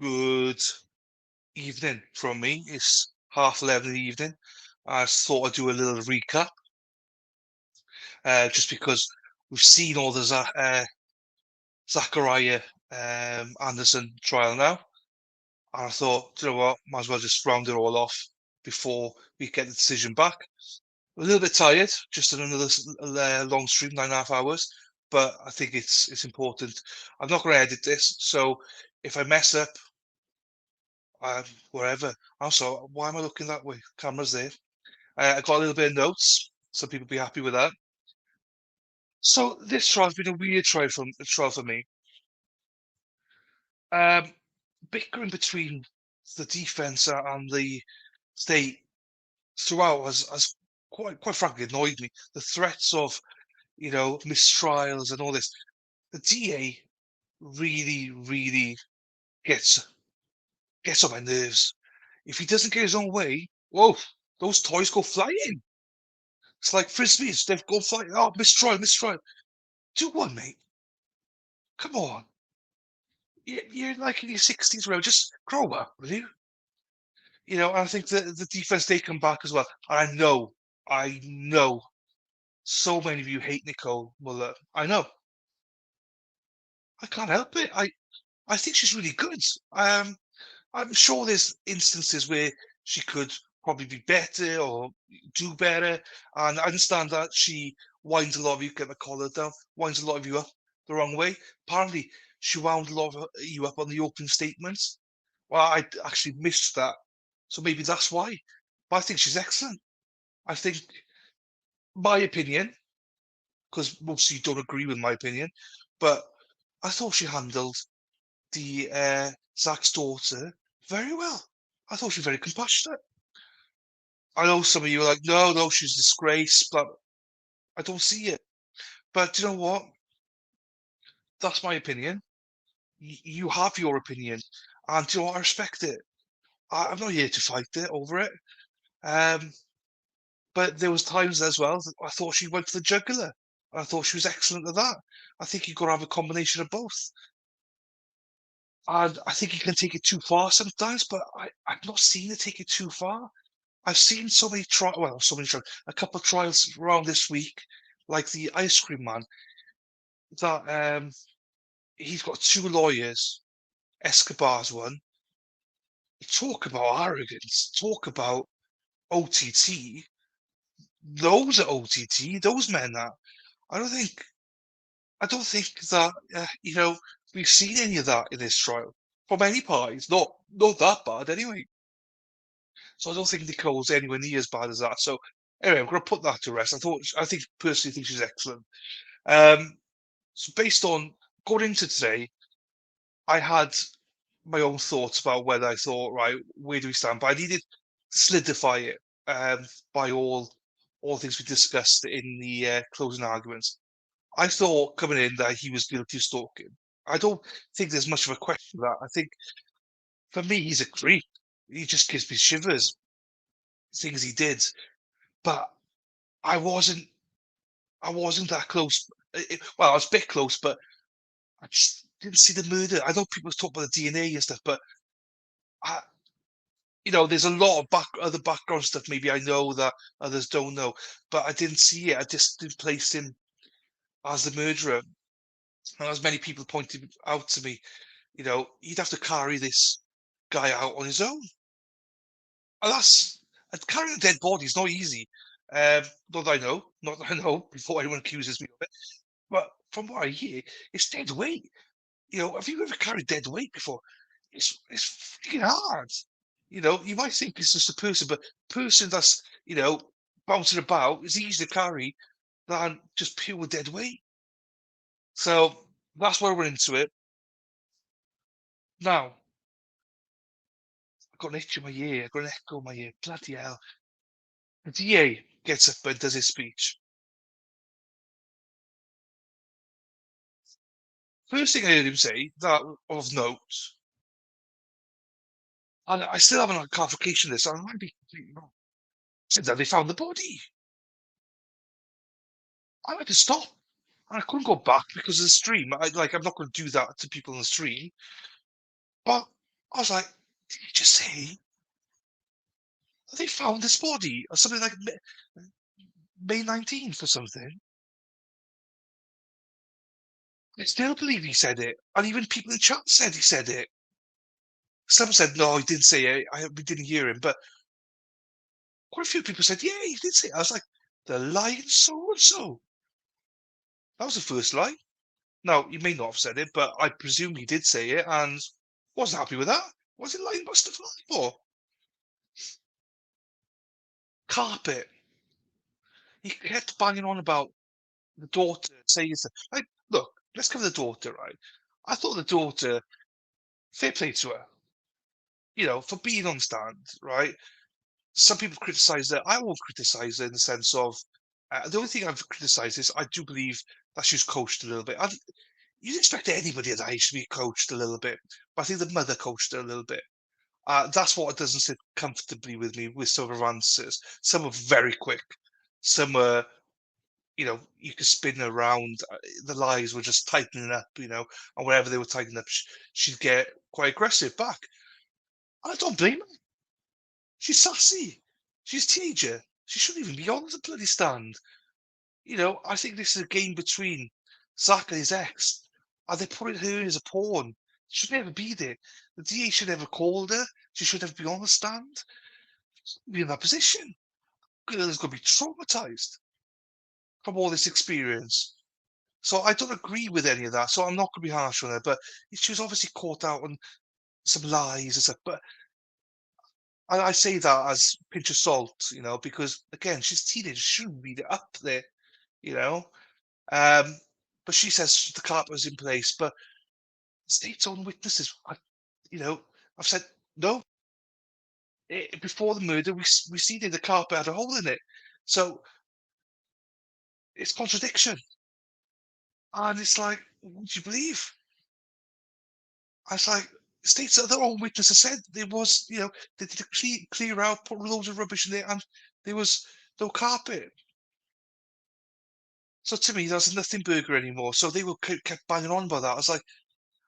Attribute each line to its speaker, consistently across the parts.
Speaker 1: Good evening from me. It's 11:30 in the evening. I thought I'd do a little recap, just because we've seen all the Zachariah Anderson trial now, and I thought, you know what, might as well just round it all off before we get the decision back. A little bit tired, just on another long stream, 9.5 hours, but I think it's important. I'm not going to edit this, so if I mess up, wherever. Also, why am I looking that way? Camera's there. I got a little bit of notes, so people be happy with that. So this trial's been a weird trial for me. Um, Bickering between the defense and the state throughout has quite frankly annoyed me. The threats of mistrials and all this. The DA really gets gets on my nerves. If he doesn't get his own way, whoa, those toys go flying. It's like frisbees. They've gone flying. Oh, mistrial. Do one, mate. Come on. You're like in your 60s, bro. Just grow up, will you? I think the defense, they come back as well. And I know so many of you hate Nicole Muller. I know. I can't help it. I think she's really good. Um, I'm sure there's instances where she could probably be better or do better. And I understand that she winds a lot of you, get the collar down, winds a lot of you up the wrong way. Apparently, she wound a lot of you up on the opening statements. Well, I actually missed that. So maybe that's why. But I think she's excellent. I think, my opinion, because most of you don't agree with my opinion, but I thought she handled the Zach's daughter very well. I thought she was very compassionate. I know some of you are like, no, she's a disgrace, but I don't see it. But you know what? That's my opinion. You have your opinion, and you know what? I respect it. I'm not here to fight it over it. Um, but there was times as well that I thought she went for the jugular. I thought she was excellent at that. I think you've got to have a combination of both. And I think you can take it too far sometimes, but I've not seen it take it too far. I've seen so many so many trials, a couple of trials around this week, like the ice cream man, that he's got two lawyers, Escobar's one. Talk about arrogance, talk about OTT. Those are OTT, those men are. I don't think I don't think that we've seen any of that in this trial from any parties. Not that bad anyway. So I don't think Nicole's anywhere near as bad as that. So anyway, I'm gonna put that to rest. I personally think she's excellent. Um, so based on going into today, I had my own thoughts about whether I thought, right, where do we stand? But I needed to solidify it by all things we discussed in the closing arguments. I thought coming in that he was guilty of stalking. I don't think there's much of a question of that. I think for me, he's a creep. He just gives me shivers, things he did. But I wasn't I wasn't that close. Well, I was a bit close, but I just didn't see the murder. I know people talk about the DNA and stuff, but I, there's a lot of other background stuff maybe I know that others don't know, but I didn't see it. I just didn't place him as the murderer. And as many people pointed out to me, he'd have to carry this guy out on his own. And carrying a dead body is not easy. Not that I know before anyone accuses me of it. But from what I hear, it's dead weight. Have you ever carried dead weight before? It's freaking hard. You might think it's just a person, but person that's bouncing about is easier to carry than just pure dead weight. So that's why we're into it. Now, I've got an itch in my ear, I've got an echo in my ear. Bloody hell. The DA gets up and does his speech. First thing I heard him say, that of note, and I still haven't had clarification of this, and I might be completely wrong. Said that they found the body. I had to stop. And I couldn't go back because of the stream. I'm not going to do that to people on the stream. But I was like, did you just say they found this body or something like May 19th or something? I still believe he said it. And even people in chat said he said it. Some said, no, he didn't say it. We didn't hear him. But quite a few people said, yeah, he did say it. I was like, the lying so and so. That was the first lie. Now, he may not have said it, but I presume he did say it and wasn't happy with that. Was it lying must have lied for? Carpet. He kept banging on about the daughter saying, like, look, let's cover the daughter, right? I thought the daughter, fair play to her, for being on stand, right? Some people criticize her. I won't criticize her in the sense of the only thing I've criticized is I do believe that she's coached a little bit. You'd expect anybody at that age to be coached a little bit, but I think the mother coached her a little bit. That's what doesn't sit comfortably with me with some of her answers. Some were very quick. Some were, you could spin around. The lies were just tightening up, and wherever they were tightening up, she'd get quite aggressive back. I don't blame her. She's sassy. She's a teenager. She shouldn't even be on the bloody stand. I think this is a game between Zach and his ex. Are they putting her as a pawn? She should never be there. The DA should never called her. She should never be on the stand. Be in that position. Girl is going to be traumatized from all this experience. So I don't agree with any of that. So I'm not going to be harsh on her. But she was obviously caught out on some lies and stuff. But I say that as pinch of salt, because again, she's a teenager. She shouldn't be up there, you know. Um, but she says the carpet was in place. But state's own witnesses, I've said no. Before the murder, we see that the carpet had a hole in it. So it's contradiction. And it's like, what do you believe? I was like, states that their own witnesses said there was, they did a clear out, put loads of rubbish in there, and there was no carpet. So to me, there's nothing burger anymore. So they were kept banging on about that. I was like,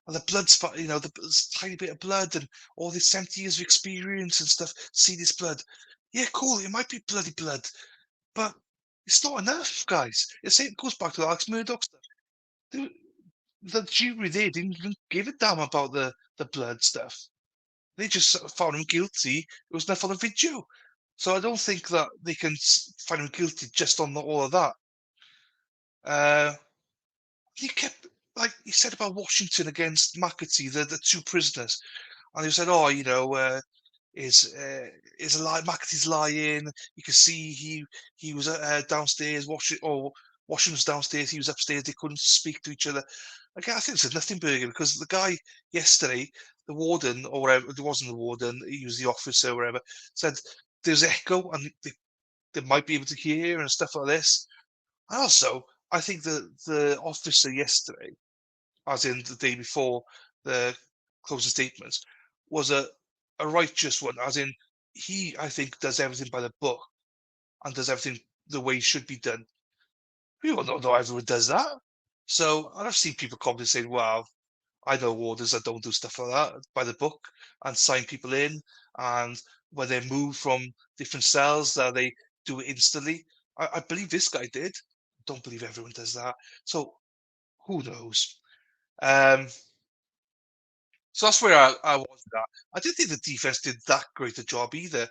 Speaker 1: and the blood spot, this tiny bit of blood and all this 70 years of experience and stuff. See this blood. Yeah, cool. It might be bloody blood, but it's not enough, guys. It goes back to the Alex Murdoch stuff. The, the jury there didn't even give a damn about the blood stuff. They just sort of found him guilty. It was enough on the video. So I don't think that they can find him guilty just on all of that. Uh, he kept, like he said about Washington against McAtee, the two prisoners, and he said, "Oh, is a lie. McAtee's lying. You can see he was downstairs. Washington was downstairs. He was upstairs. They couldn't speak to each other." Again, I think it's a nothing burger because the guy yesterday, the warden or whatever, it wasn't the warden. He was the officer, or whatever, said there's echo and they might be able to hear and stuff like this. And also, I think the officer yesterday, as in the day before the closing statements, was a righteous one, as in I think, does everything by the book and does everything the way it should be done. We all know not everyone does that. So and I've seen people comment saying, "Wow, I know wardens that don't do stuff like that by the book and sign people in, and when they move from different cells, that they do it instantly." I believe this guy did. Don't believe everyone does that. So who knows? Um, so that's where I was with that. I didn't think the defense did that great a job either.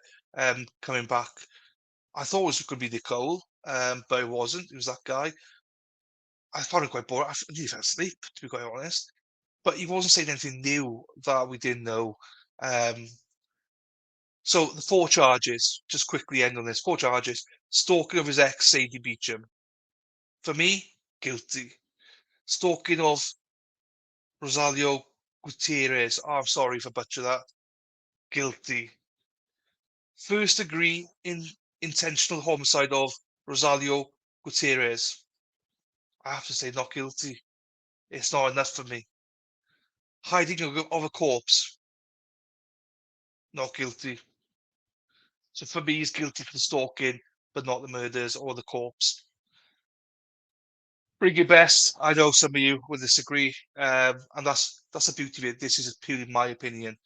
Speaker 1: Coming back, I thought it was going to be Nicole, but it wasn't. It was that guy. I found it quite boring. I nearly fell asleep, to be quite honest. But he wasn't saying anything new that we didn't know. Um, so the four charges, just quickly end on this. Four charges: stalking of his ex, Sadie Beecham. For me, guilty. Stalking of Rosalio Gutierrez. Oh, I'm sorry if I butcher that. Guilty. First degree in intentional homicide of Rosalio Gutierrez. I have to say, not guilty. It's not enough for me. Hiding of a corpse. Not guilty. So for me, he's guilty for the stalking, but not the murders or the corpse. Bring your best. I know some of you will disagree, and that's the beauty of it. This is purely my opinion.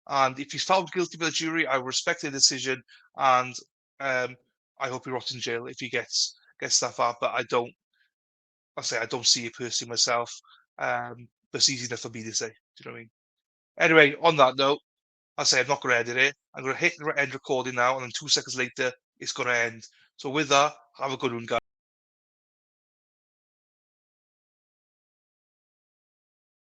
Speaker 1: And if he's found guilty by the jury, I respect their decision, and um, I hope he rots in jail if he gets that far. But I don't see it personally myself. But it's easy enough for me to say. Do you know what I mean? Anyway, on that note, I say I'm not going to edit it. I'm going to hit end recording now, and then 2 seconds later, it's going to end. So with that, have a good one, guys.